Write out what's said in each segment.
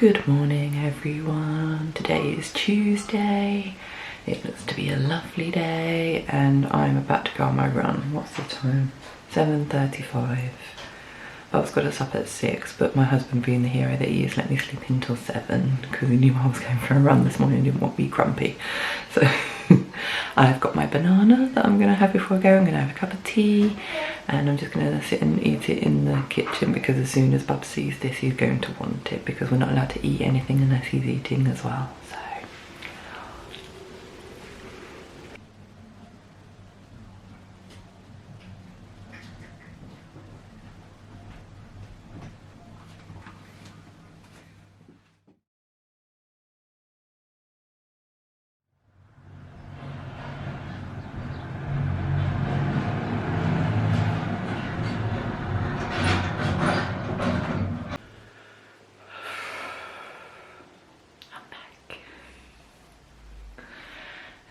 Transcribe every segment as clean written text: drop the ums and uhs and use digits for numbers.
Good morning everyone. Today is Tuesday. It looks to be a lovely day and I'm about to go on my run. What's the time? 7:35. Bob's got us up at 6, but my husband, being the hero that he is, let me sleep until 7 because he knew I was going for a run this morning and didn't want me grumpy. So I've got my banana that I'm going to have before I go. I'm going to have a cup of tea and I'm just going to sit and eat it in the kitchen because as soon as Bub sees this he's going to want it because we're not allowed to eat anything unless he's eating as well. So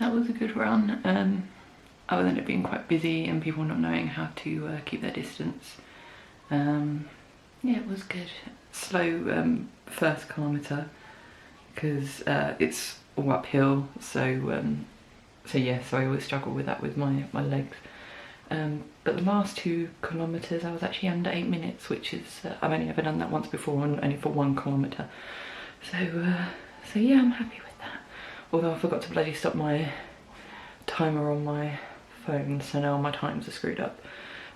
that was a good run, other than it being quite busy and people not knowing how to keep their distance. Yeah, it was good. Slow first kilometre because it's all uphill, so yeah, so I always struggle with that with my legs. But the last 2 kilometres I was actually under 8 minutes, which is I've only ever done that once before, only for 1 kilometre. So yeah, I'm happy with that. Although I forgot to bloody stop my timer on my phone, so now my times are screwed up.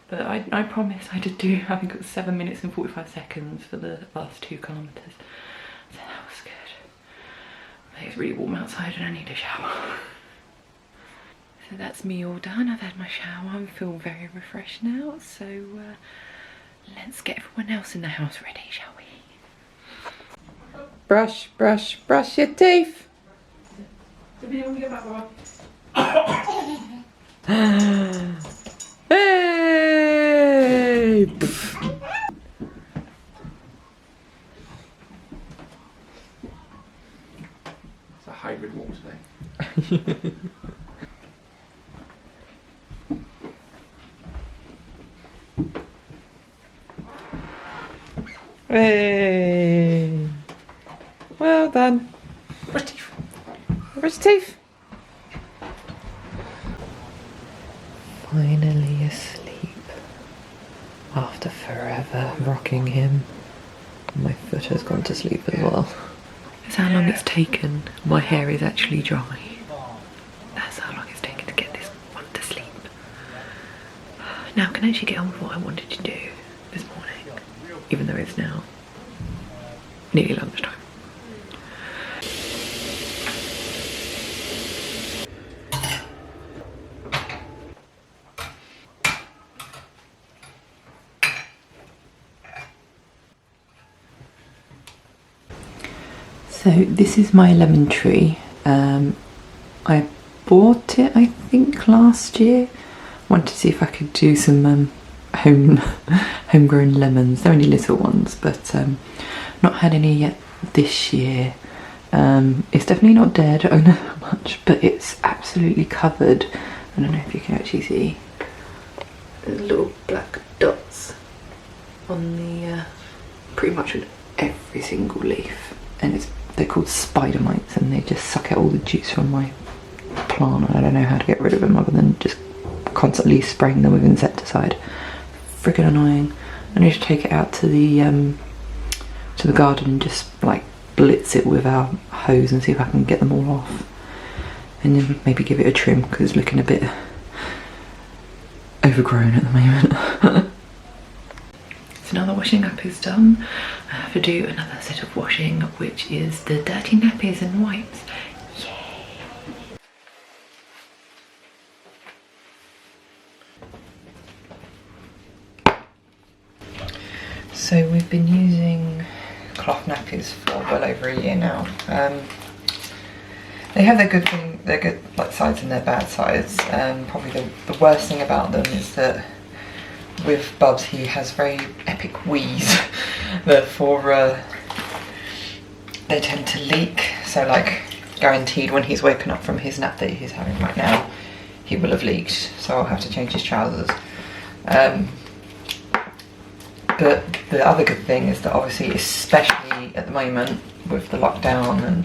But I promise I did do, I think it was 7 minutes and 45 seconds for the last 2 kilometres. So that was good. It's really warm outside and I need a shower. So that's me all done. I've had my shower. I feel very refreshed now. So let's get everyone else in the house ready, shall we? Brush, brush, brush your teeth. Hey! It's a hybrid walk today. Hey! Well done. Brush teeth. Brush teeth. Finally asleep after forever rocking him. My foot has gone to sleep as well. That's how long it's taken. My hair is actually dry. That's how long it's taken to get this one to sleep. Now I can actually get on with what I wanted to do this morning, even though it's now nearly lunchtime. So this is my lemon tree. I bought it I think last year. Wanted to see if I could do some homegrown lemons. They're only little ones, but not had any yet this year. It's definitely not dead, I don't know how much, but it's absolutely covered. I don't know if you can actually see the little black dots on the pretty much with every single leaf, and they're called spider mites and they just suck out all the juice from my plant. I don't know how to get rid of them other than just constantly spraying them with insecticide. Friggin' annoying. I need to take it out to the garden and just like blitz it with our hose and see if I can get them all off, and then maybe give it a trim because it's looking a bit overgrown at the moment. So now the washing up is done, I have to do another set of washing, which is the dirty nappies and wipes. Yay! So we've been using cloth nappies for well over a year now. They have their good like sides and their bad sides. Probably the worst thing about them is that with Bubs he has very epic wheeze, therefore they tend to leak, so like guaranteed when he's woken up from his nap that he's having right now he will have leaked, so I'll have to change his trousers. But the other good thing is that obviously, especially at the moment, with the lockdown and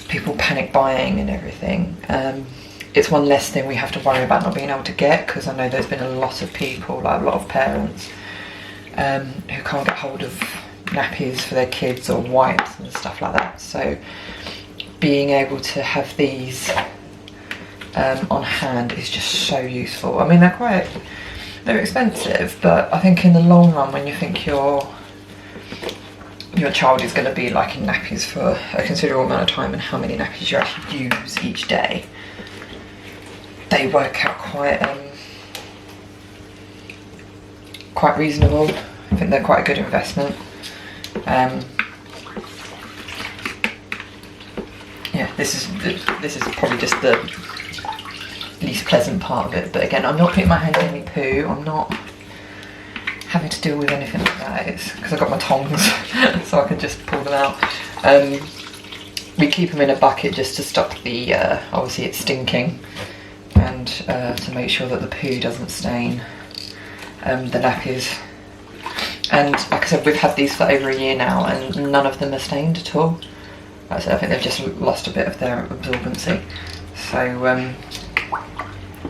people panic buying and everything. It's one less thing we have to worry about not being able to get, because I know there's been a lot of people, like a lot of parents, who can't get hold of nappies for their kids or wipes and stuff like that. So being able to have these on hand is just so useful. I mean, they're expensive, but I think in the long run, when you think your child is going to be like in nappies for a considerable amount of time, and how many nappies you actually use each day, they work out quite reasonable. I think they're quite a good investment. Yeah, this is probably just the least pleasant part of it, but again, I'm not putting my hand in any poo. I'm not having to deal with anything like that. It's because I've got my tongs, so I can just pull them out. We keep them in a bucket just to stop the obviously it's stinking, and to make sure that the poo doesn't stain the nappies. And like I said, we've had these for over a year now, and none of them are stained at all. Like I said, I think they've just lost a bit of their absorbency. So,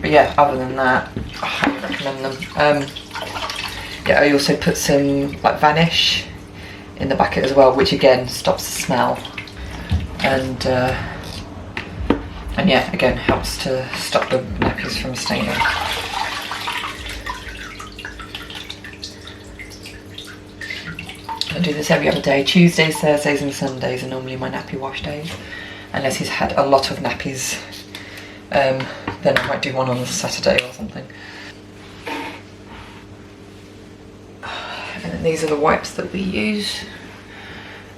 but yeah, other than that, I highly recommend them. Yeah, I also put some like Vanish in the bucket as well, which again stops the smell, and yeah, again helps to stop the nappies from staining. I do this every other day. Tuesdays, Thursdays and Sundays are normally my nappy wash days, unless he's had a lot of nappies, then I might do one on a Saturday or something. And then these are the wipes that we use.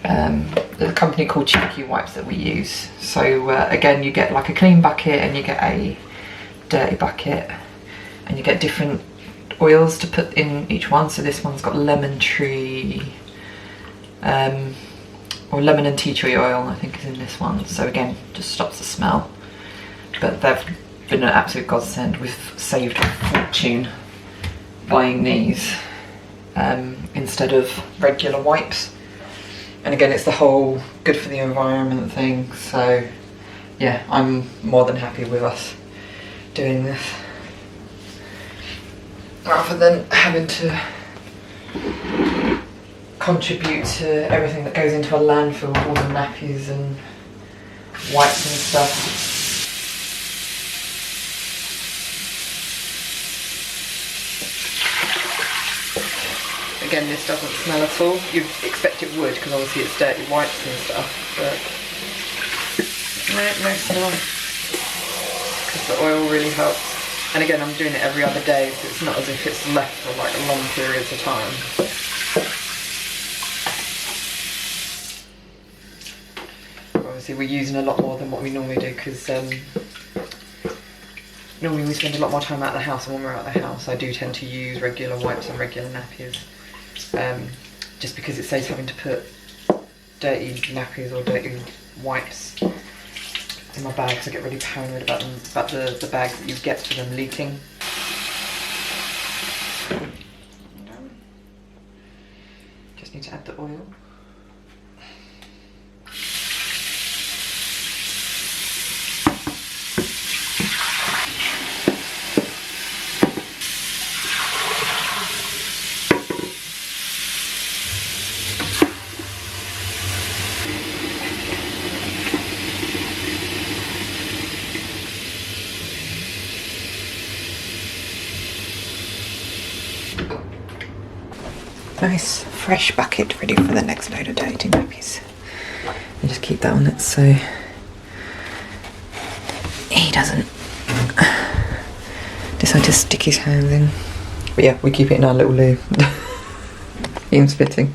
There's a company called Cheeky Wipes that we use. So again, you get like a clean bucket and you get a dirty bucket, and you get different oils to put in each one. So this one's got lemon tree, or lemon and tea tree oil, I think is in this one. So again, just stops the smell. But they've been an absolute godsend. We've saved a fortune buying these instead of regular wipes. And again, it's the whole good for the environment thing. So yeah, I'm more than happy with us doing this, rather than having to contribute to everything that goes into a landfill with all the nappies and wipes and stuff. Again, this doesn't smell at all. You'd expect it would, because obviously it's dirty wipes and stuff, but no smell, because the oil really helps. And again, I'm doing it every other day, so it's not as if it's left for like long periods of time. Obviously we're using a lot more than what we normally do, because normally we spend a lot more time out of the house, and when we're out of the house I do tend to use regular wipes and regular nappies, just because it saves having to put dirty nappies or dirty wipes in my bags. I get really paranoid about them, about the bags that you get for them leaking. Just need to add the oil. Nice fresh bucket ready for the next load of dirty nappies. And just keep that on it so he doesn't decide to stick his hands in. But yeah, we keep it in our little loo. Even spitting.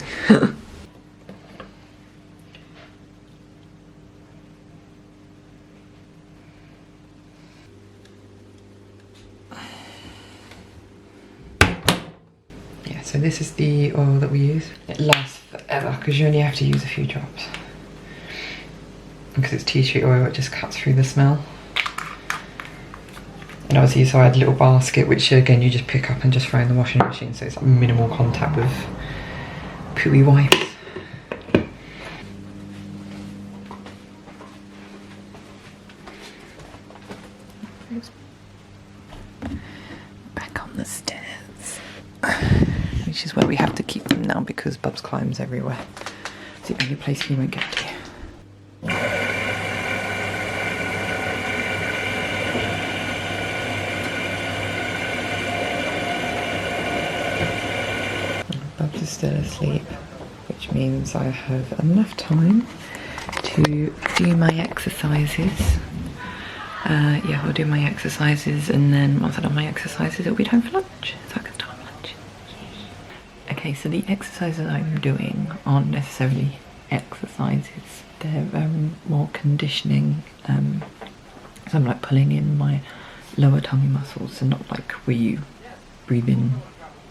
So this is the oil that we use. It lasts forever because you only have to use a few drops. Because it's tea tree oil, it just cuts through the smell. And obviously, so I had a little basket, which again you just pick up and just throw in the washing machine, so it's like minimal contact with pooey wipes. keep them now because Bubs climbs everywhere. It's the only place he won't get to. Bubs is still asleep, which means I have enough time to do my exercises. Yeah, I'll do my exercises, and then once I've done my exercises, it'll be time for lunch, so I can start lunch. Okay, so the exercises I'm doing aren't necessarily exercises, they're more conditioning. So I'm like pulling in my lower tummy muscles, and not like where you breathe in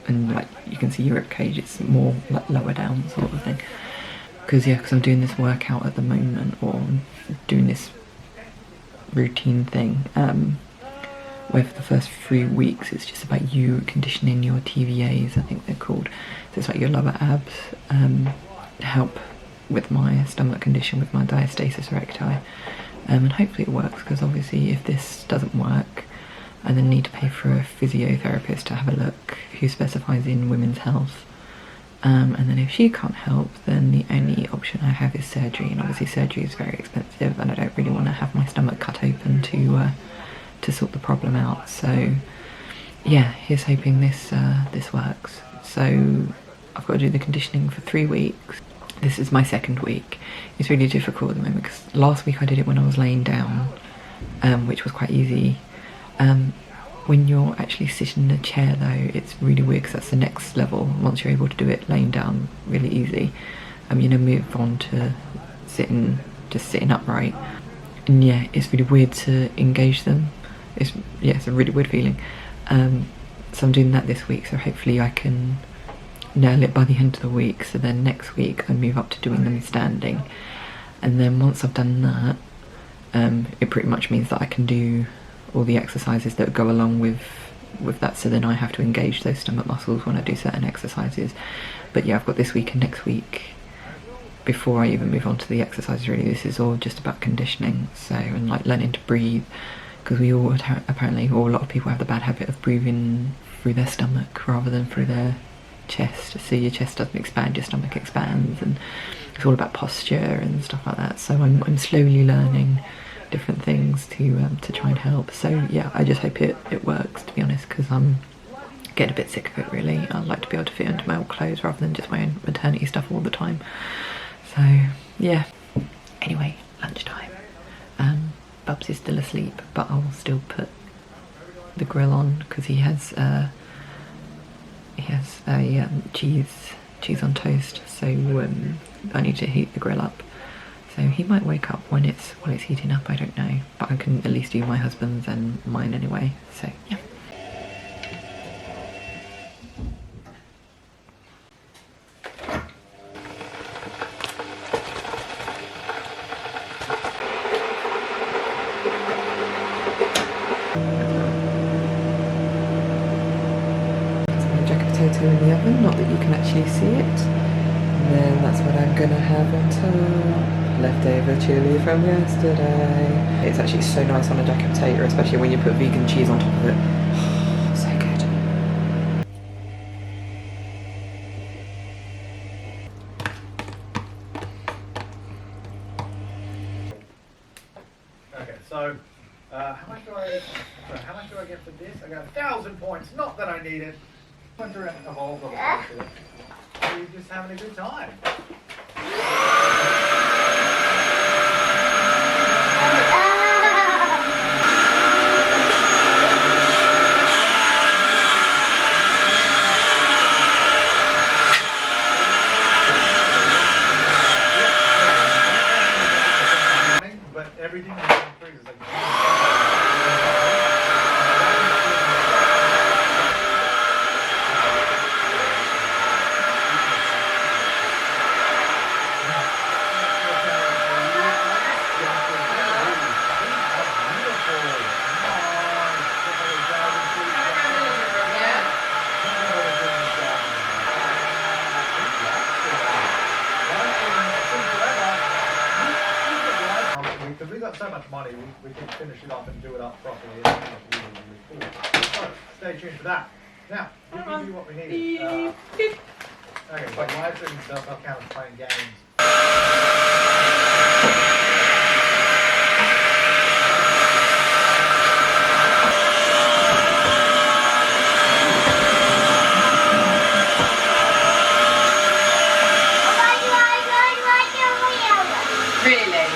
and like you can see your rib cage, it's more like lower down sort of thing. Because I'm doing this workout at the moment, or doing this routine thing, where for the first 3 weeks it's just about you conditioning your TVAs, I think they're called. So it's like your lower abs, to help with my stomach condition, with my diastasis recti. And hopefully it works, because obviously if this doesn't work, I then need to pay for a physiotherapist to have a look who specifies in women's health. And then if she can't help, then the only option I have is surgery, and obviously surgery is very expensive, and I don't really want to have my stomach cut open to sort the problem out. So yeah, here's hoping this works. So I've got to do the conditioning for 3 weeks. This is my 2nd week. It's really difficult at the moment because last week I did it when I was laying down, which was quite easy. When you're actually sitting in a chair though, it's really weird because that's the next level. Once you're able to do it laying down really easy, move on to just sitting upright. And yeah, it's really weird to engage them. It's a really weird feeling. So I'm doing that this week, so hopefully I can nail it by the end of the week. So then next week I move up to doing them standing. And then once I've done that, it pretty much means that I can do all the exercises that go along with that, so then I have to engage those stomach muscles when I do certain exercises. But yeah, I've got this week and next week before I even move on to the exercises. Really, this is all just about conditioning, so, and like learning to breathe, because we all apparently, or a lot of people have the bad habit of breathing through their stomach rather than through their chest. So your chest doesn't expand, your stomach expands, and it's all about posture and stuff like that. So I'm slowly learning different things to try and help. So yeah, I just hope it works, to be honest, because I'm getting a bit sick of it really. I'd like to be able to fit into my old clothes rather than just my own maternity stuff all the time. So yeah, anyway, lunchtime. Bubs is still asleep, but I'll still put the grill on because he has a cheese on toast, so I need to heat the grill up. So he might wake up when it's heating up, I don't know. But I can at least do my husband's and mine anyway, so yeah. That's my jacket potato in the oven, not that you can actually see it. And then that's what I'm gonna have on top. Leftover chili from yesterday. It's actually so nice on a jacket potato, especially when you put vegan cheese on top of it. Oh, so good. Okay, so how much do I get for this? I got 1,000 points. Not that I need it. Went through a whole lot of points. You're just having a good time. But everything increases. Like because we got so much money, we can finish it off and do it up properly. It's really, really cool. So, stay tuned for that. Now, we'll give you what we need. Okay, it's like live streaming stuff, I'll count as playing games. Really?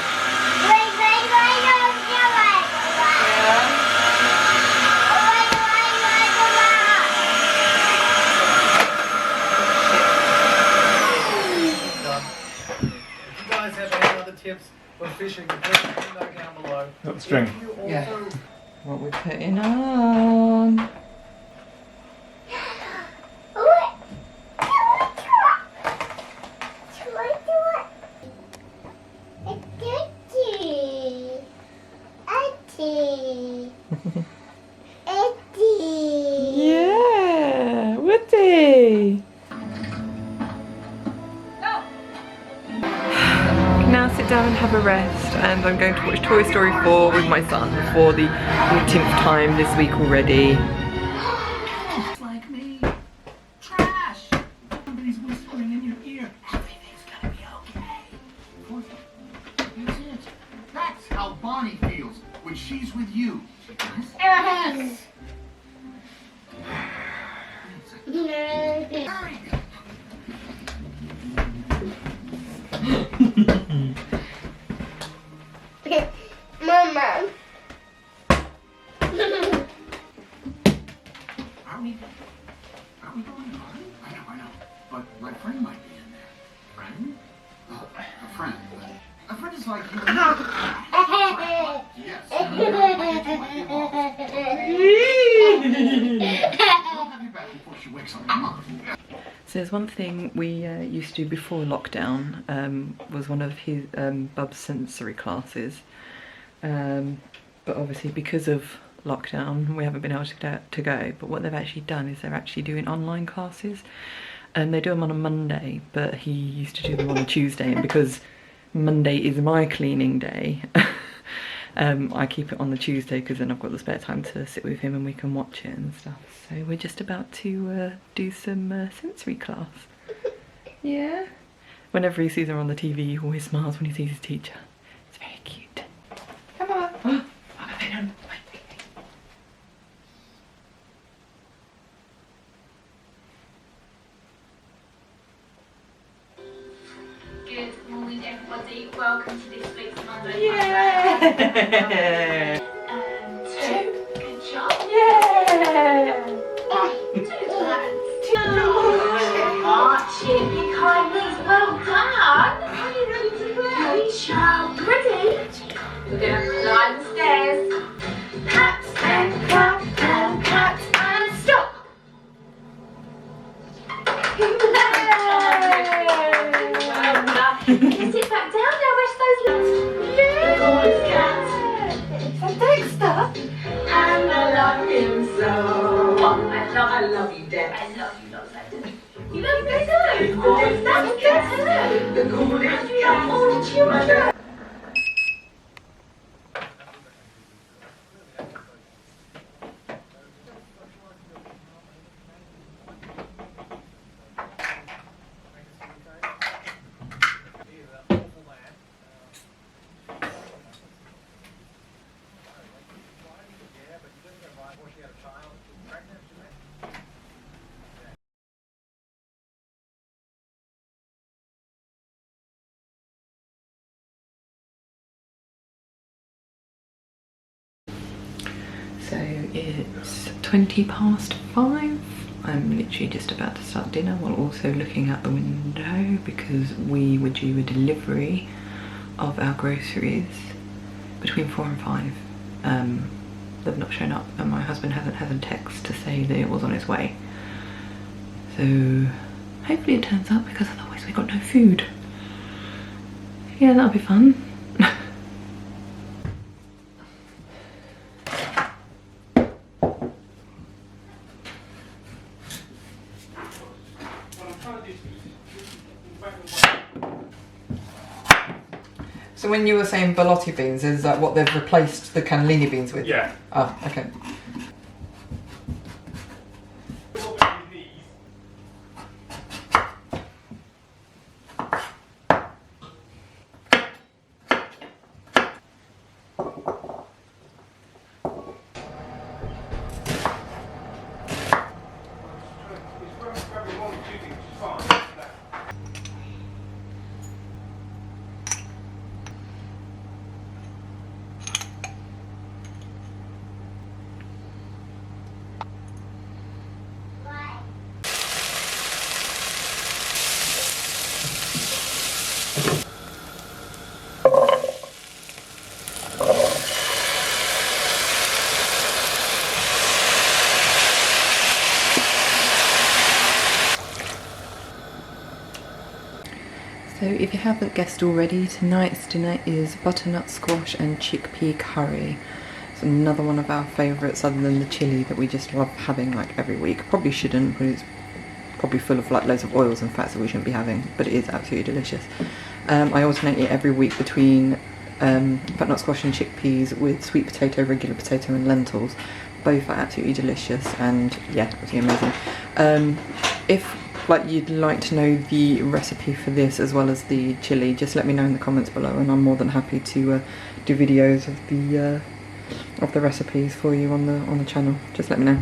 Tips for fishing, please let me know down below. Got the string. If you also Yeah. What we're putting on. Yeah, Woody. Now sit down and have a rest, and I'm going to watch Toy Story 4 with my son for the 18th time this week already. Like me. Trash! Somebody's whispering in your ear. Everything's gonna be okay. That's it. That's how Bonnie feels when she's with you. Mama. Are we going on? I know. But my friend might be in there. Friend? Oh, a friend. A friend is like you. Yes. I'll have you back before she wakes up. Come on. So there's one thing we used to do before lockdown, was one of his Bub's sensory classes. But obviously because of lockdown we haven't been able to go, but what they've actually done is they're actually doing online classes, and they do them on a Monday, but he used to do them on a Tuesday, and because Monday is my cleaning day, I keep it on the Tuesday because then I've got the spare time to sit with him and we can watch it and stuff. So we're just about to do some sensory class. Yeah. Whenever he sees her on the TV, he always smiles when he sees his teacher. It's very cute. Come on. Oh, Good morning, everybody. Welcome to this week's Monday. yeah. Good job. Yeah. Marching, you kindlies. Well done. Are you ready to go? Good child. Ready? We're going to climb the stairs. Pat and clap and pat and stop. Can you sit back down now? Rest those legs. Yeah. So Dexter. And I love him so. I love you, Dex. I love you, lots of Dex. You love me too. Oh, that's Dex. The golden cat. Oh, children. So it's 5:20. I'm literally just about to start dinner while also looking out the window because we were due a delivery of our groceries between 4 and 5. They've not shown up and my husband hasn't had a text to say that it was on its way. So hopefully it turns up because otherwise we've got no food. Yeah, that'll be fun. So when you were saying ballotti beans, is that what they've replaced the cannellini beans with? Yeah. Ah, okay. So if you haven't guessed already, tonight's dinner is butternut squash and chickpea curry. It's another one of our favourites other than the chilli that we just love having like every week. Probably shouldn't, but it's probably full of like loads of oils and fats that we shouldn't be having, but it is absolutely delicious. I alternate it every week between butternut squash and chickpeas with sweet potato, regular potato and lentils. Both are absolutely delicious and yeah, absolutely amazing. If like you'd like to know the recipe for this as well as the chili, just let me know in the comments below and I'm more than happy to do videos of the recipes for you on the channel. Just let me know.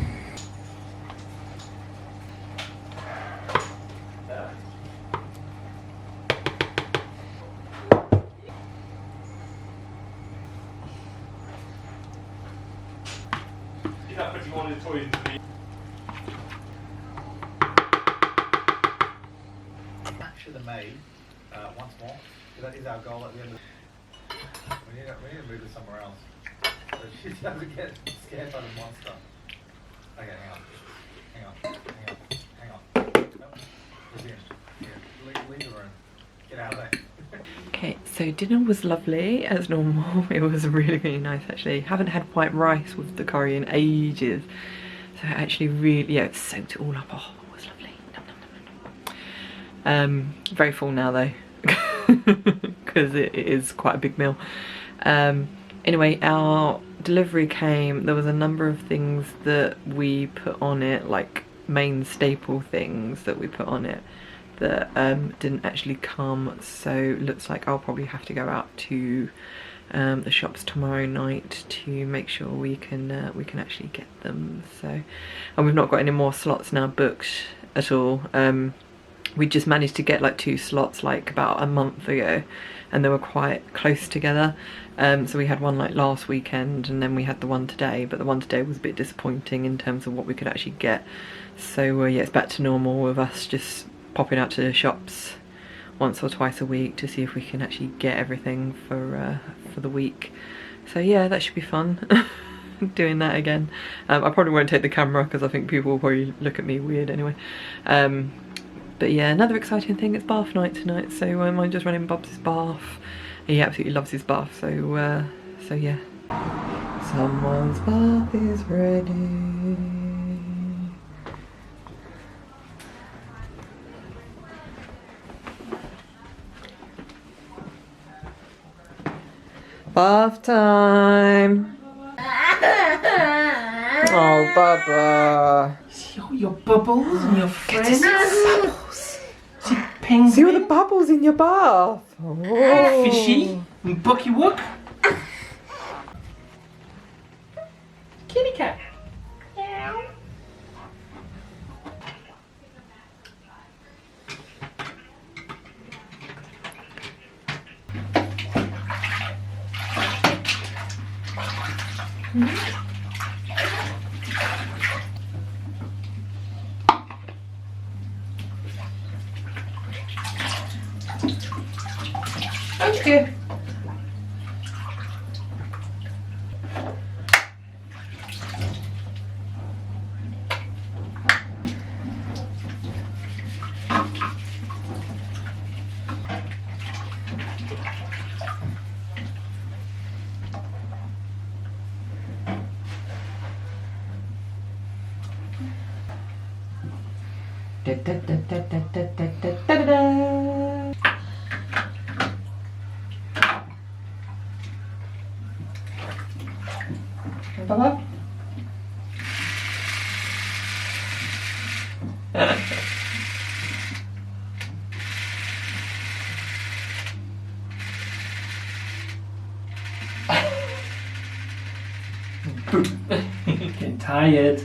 You're not putting all the toys into the... Capture the maid once more. That is our goal at the end of we need to move it somewhere else. So she doesn't get scared by the monster. Okay, hang on. Nope. Resume. Here, leave the room. Get out of there. Okay, so dinner was lovely as normal. It was really, really nice actually. Haven't had white rice with the curry in ages. So actually really, yeah, it soaked it all up. Oh, it was lovely. Nom, nom, nom, nom. Very full now though, because it is quite a big meal. Anyway, our delivery came. There was a number of things that we put on it, like main staple things that we put on it that didn't actually come, so looks like I'll probably have to go out to the shops tomorrow night to make sure we can actually get them. So, and we've not got any more slots now booked at all. We just managed to get like 2 slots like about a month ago, and they were quite close together. So we had one like last weekend and then we had the one today, but the one today was a bit disappointing in terms of what we could actually get. So yeah, it's back to normal with us just popping out to the shops once or twice a week to see if we can actually get everything for the week. So yeah, that should be fun. Doing that again. I probably won't take the camera because I think people will probably look at me weird anyway. But yeah, another exciting thing, it's bath night tonight, so I'm just running Bob's bath. He absolutely loves his bath, so yeah. Someone's bath is ready. Bath time. Oh, Bubba. See all your bubbles and your friends? Bubbles. See penguin? See all the bubbles in your bath. Oh. Fishy and Bucky Wook. Kitty cat. Okay. Da, da, da, da, da, da, da, da, da, da. Baba? Getting tired.